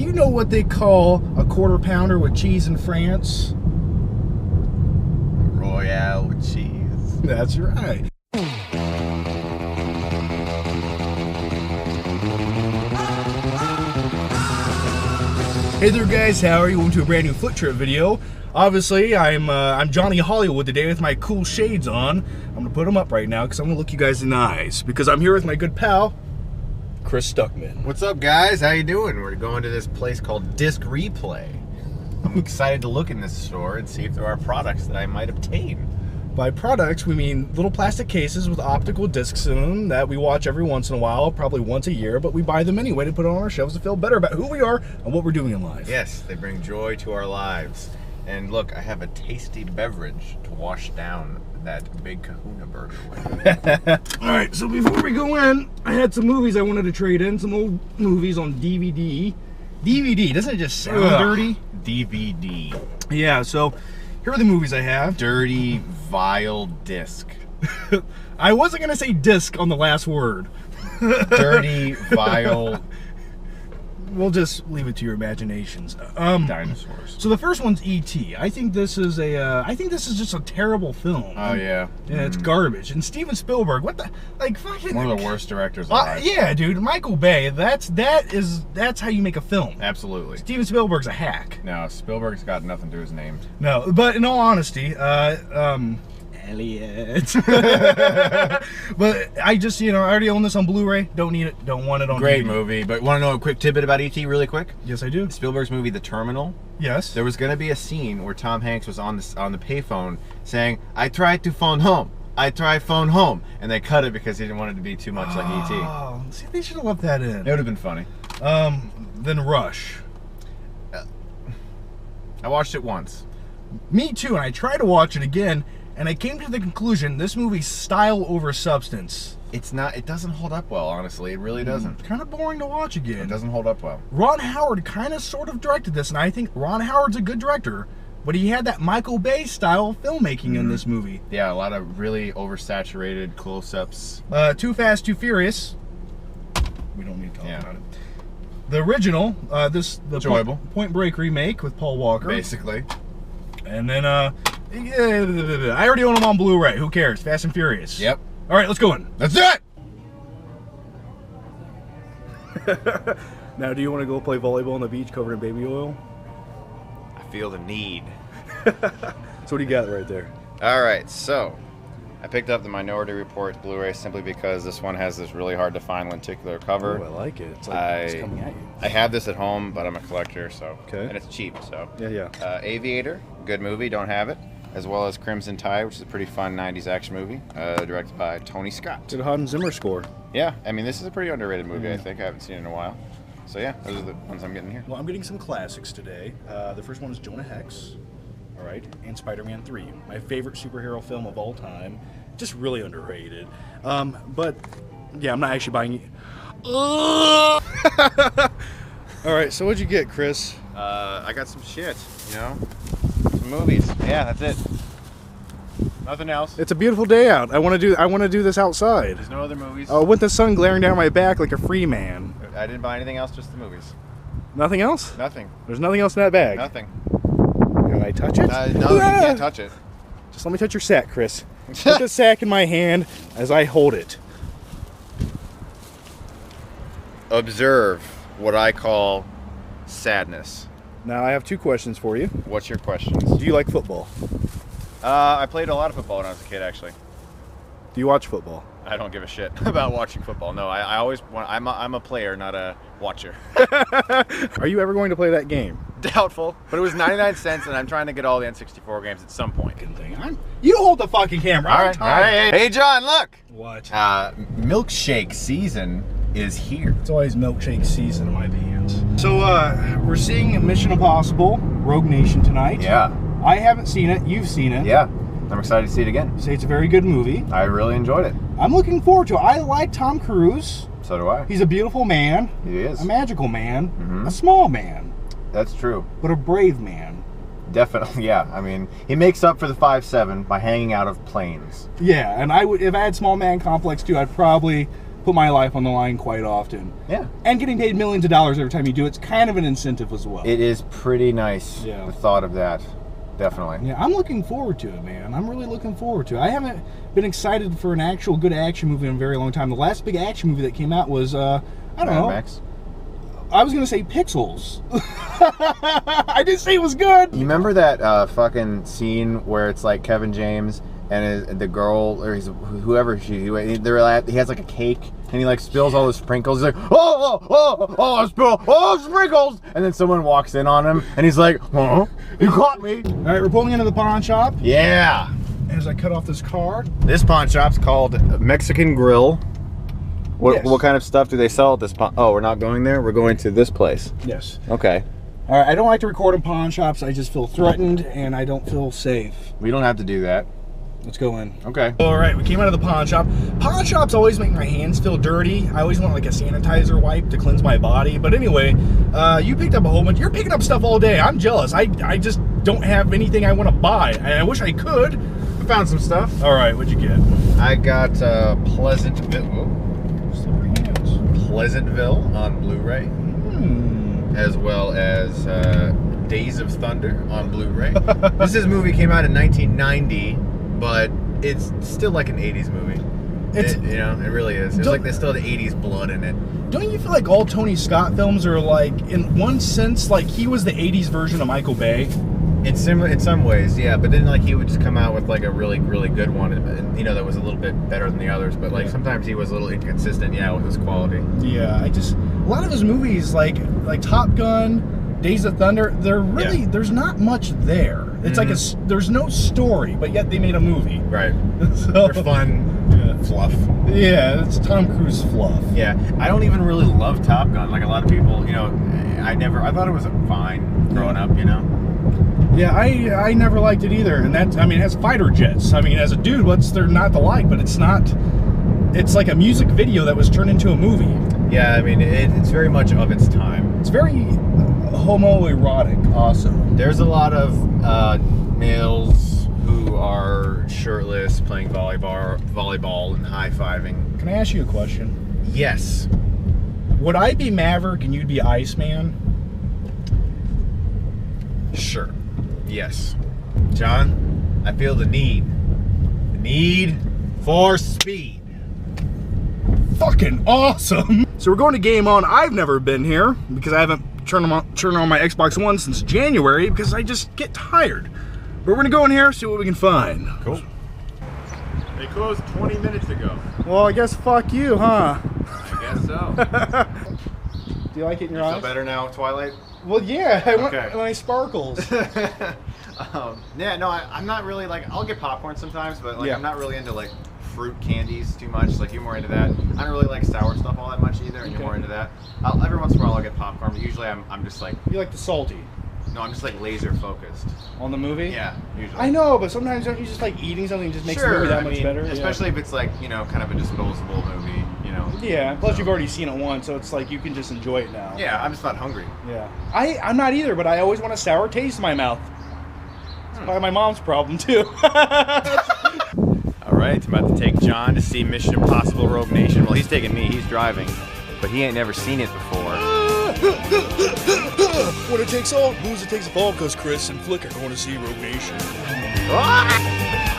Do you know what they call a quarter pounder with cheese in France? Royale with cheese. That's right. Hey there guys, how are you? Welcome to a brand new Flick Trip video. Obviously, I'm Johnny Hollywood today with my cool shades on. I'm gonna put them up right now because I'm gonna look you guys in the eyes because I'm here with my good pal, Chris Stuckmann. What's up, guys? How you doing? We're going to this place called Disc Replay. I'm excited to look in this store and see if there are products that I might obtain. By products, we mean little plastic cases with optical discs in them that we watch every once in a while, probably once a year, but we buy them anyway to put on our shelves to feel better about who we are and what we're doing in life. Yes, they bring joy to our lives. And look, I have a tasty beverage to wash down that big kahuna burger with. Alright, so before we go in, I had some movies I wanted to trade in, some old movies on DVD. DVD, doesn't it just sound dirty? DVD. Yeah, so here are the movies I have. Dirty, vile disc. I wasn't going to say disc on the last word. Dirty, vile... We'll just leave it to your imaginations. Dinosaurs. So the first one's E.T. I think this is just a terrible film. Oh yeah. Yeah, it's garbage. And Steven Spielberg, what the fucking one of the worst directors alive. Yeah, dude, Michael Bay. That's how you make a film. Absolutely. Steven Spielberg's a hack. No, Spielberg's got nothing to his name. No, but in all honesty, Elliot. But I just, I already own this on Blu-ray. Don't need it. Don't want it on Great DVD. movie, but want to know a quick tidbit about E.T. really quick? Yes, I do. Spielberg's movie, The Terminal. Yes. There was going to be a scene where Tom Hanks was on the payphone saying, "I tried to phone home. I tried phone home," and they cut it because he didn't want it to be too much like E.T. Oh, see, they should have left that in. It would have been funny. Then Rush. I watched it once. Me too, and I tried to watch it again, and I came to the conclusion this movie's style over substance. It's not. It doesn't hold up well, honestly. It really doesn't. Kind of boring to watch again. It doesn't hold up well. Ron Howard kind of sort of directed this, and I think Ron Howard's a good director, but he had that Michael Bay style filmmaking in this movie. Yeah, a lot of really oversaturated close-ups. Too Fast, Too Furious. We don't need to talk about it. The original, enjoyable. Point Break remake with Paul Walker. Basically. And then, I already own them on Blu-ray. Who cares? Fast and Furious. Yep. All right, let's go in. That's it! Now, do you want to go play volleyball on the beach covered in baby oil? I feel the need. So what do you got right there? All right, so I picked up the Minority Report Blu-ray simply because this one has this really hard to find lenticular cover. Oh, I like it. It's like it's coming at you. I have this at home, but I'm a collector, so and it's cheap, so. Yeah. Aviator, good movie, don't have it. As well as Crimson Tide, which is a pretty fun 90s action movie, directed by Tony Scott. Did a Hans Zimmer score. Yeah, I mean, this is a pretty underrated movie, I think. I haven't seen it in a while. So yeah, those are the ones I'm getting here. Well, I'm getting some classics today. The first one is Jonah Hex, all right, and Spider-Man 3. My favorite superhero film of all time. Just really underrated. But, yeah, I'm not actually buying it. All right, so what'd you get, Chris? I got some shit, some movies. Yeah, that's it. Nothing else. It's a beautiful day out. I want to do this outside. There's no other movies. Oh, with the sun glaring down my back like a free man. I didn't buy anything else, just the movies. Nothing else? Nothing. There's nothing else in that bag? Nothing. Can I touch it? No, you can't touch it. Just let me touch your sack, Chris. Put the sack in my hand as I hold it. Observe what I call sadness. Now, I have two questions for you. What's your questions? Do you like football? I played a lot of football when I was a kid, actually. Do you watch football? I don't give a shit about watching football. No, I always want. I'm a player, not a watcher. Are you ever going to play that game? Doubtful, but it was 99 cents, and I'm trying to get all the N64 games at some point. You hold the fucking camera. All right. Hey, John, look. What? Milkshake season is here. It's always milkshake season in my pants. So, we're seeing Mission Impossible, Rogue Nation tonight. Yeah. I haven't seen it. You've seen it. Yeah. I'm excited to see it again. You say it's a very good movie. I really enjoyed it. I'm looking forward to it. I like Tom Cruise. So do I. He's a beautiful man. He is. A magical man. A small man. That's true. But a brave man. Definitely, yeah. I mean, he makes up for the 5'7" by hanging out of planes. Yeah, and if I had small man complex too, I'd probably put my life on the line quite often. Yeah. And getting paid millions of dollars every time you do it's kind of an incentive as well. It is pretty nice. Yeah. The thought of that, definitely. Yeah, I'm looking forward to it, man. I'm really looking forward to it. I haven't been excited for an actual good action movie in a very long time. The last big action movie that came out was I don't know. Max. I was gonna say Pixels. I didn't say it was good. You remember that fucking scene where it's like Kevin James and the girl or whoever he has like a cake and he like spills all the sprinkles. He's like, I spill, sprinkles, and then someone walks in on him and he's like, you caught me. All right, we're pulling into the pawn shop. Yeah. As I cut off this car. This pawn shop's called Mexican Grill. Yes. What kind of stuff do they sell at this pawn? Oh, we're not going there. We're going to this place. Yes. Okay. All right. I don't like to record in pawn shops. I just feel threatened and I don't feel safe. We don't have to do that. Let's go in. Okay. All right, we came out of the pawn shop. Pawn shops always make my hands feel dirty. I always want like a sanitizer wipe to cleanse my body. But anyway, you picked up a whole bunch. You're picking up stuff all day. I'm jealous. I just don't have anything I want to buy. I wish I could. I found some stuff. All right, what'd you get? I got Pleasantville on Blu-ray, as well as Days of Thunder on Blu-ray. This movie came out in 1990, but it's still like an 80s movie. It really is. It's like there's still the 80s blood in it. Don't you feel like all Tony Scott films are like, in one sense, like he was the 80s version of Michael Bay? It's similar in some ways, yeah. But then like he would just come out with like a really, really good one, and that was a little bit better than the others. But like sometimes he was a little inconsistent, with his quality. Yeah, a lot of his movies, like Top Gun, Days of Thunder, they're really there's not much there. It's like there's no story, but yet they made a movie. Right. So, they're fun fluff. Yeah, it's Tom Cruise fluff. Yeah, I don't even really love Top Gun. Like a lot of people, I thought it was fine growing up. Yeah, I never liked it either, and it has fighter jets. As a dude, what's there not to like? But it's not. It's like a music video that was turned into a movie. Yeah, it's very much of its time. It's very homoerotic, also. There's a lot of males who are shirtless, playing volleyball and high-fiving. Can I ask you a question? Yes. Would I be Maverick and you'd be Iceman? Sure. Yes. John, I feel the need for speed. Fucking awesome. So we're going to Game On. I've never been here because I haven't turned on my Xbox One since January because I just get tired. But we're gonna go in here, see what we can find. Cool. They closed 20 minutes ago. Well, I guess fuck you, huh? I guess so. Do you like it in your eyes? Feel better now, Twilight? Well, yeah, I want my sparkles. Yeah, no, I'm not really I'll get popcorn sometimes, but I'm not really into fruit candies too much. You're more into that. I don't really like sour stuff all that much either, and you're more into that. Every once in a while I'll get popcorn, but usually I'm just You like the salty? No, I'm just laser focused. On the movie? Yeah, usually. I know, but sometimes don't you just eating something just makes the movie that much better? Especially if it's kind of a disposable movie, Yeah, plus you've already seen it once, so it's you can just enjoy it now. Yeah, I'm just not hungry. Yeah. I'm not either, but I always want a sour taste in my mouth. It's probably my mom's problem, too. All right, I'm about to take John to see Mission Impossible Rogue Nation. Well, he's taking me, he's driving, but he ain't never seen it before. When it takes all, booze it takes a fall, because Chris and Flick are going to see Rogue Nation. Ah!